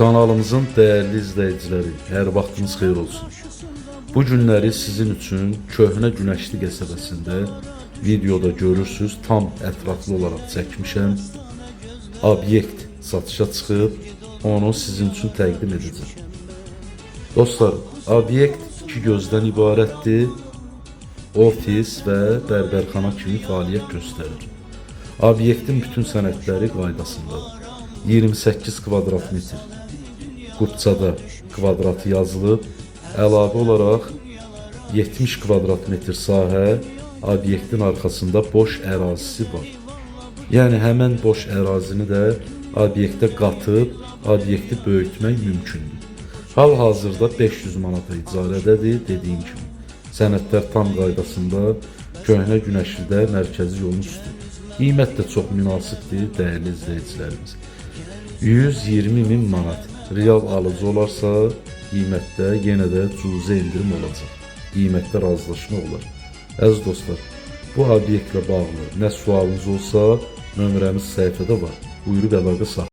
Kanalımızın değerli izleyicileri, hər vaxtınız xeyir olsun. Bu günləri sizin üçün Köhnə Günəşli qəsəbəsində videoda görürsünüz, tam ətraflı olaraq çəkmişəm. Obyekt satışa çıxıb, onu sizin üçün təqdim edəcəm. Dostlar, obyekt iki gözdən ibarətdir. Ofis və bərbərxana kimi fəaliyyət göstərir. Obyektin bütün sənədləri qaydasındadır. 28 kvadrat metr qutçada kvadratı yazılıb, əlavə olaraq 70 kvadrat metr sahə obyektin arxasında boş ərazisi var. Yəni həmən boş ərazini də obyektə qatıb, obyekti böyütmək mümkündür. Hal-hazırda 500 manata icarədədir, dediyim kimi. Sənədlər tam qaydasında, Köhnə Günəşlidə mərkəzi yolun üstü. Qiymət də çox münasibdir, dəyərli izləyicilərimiz. 120.000 manat real alıcı olarsa, qiymətdə yenə də cüzi indirim olacaq. Qiymətdə razılaşma olar. Əziz dostlar, bu obyektlə bağlı nə sualınız olsa, nömrəmiz səhifədə var. Buyurub əlaqə saxlayın.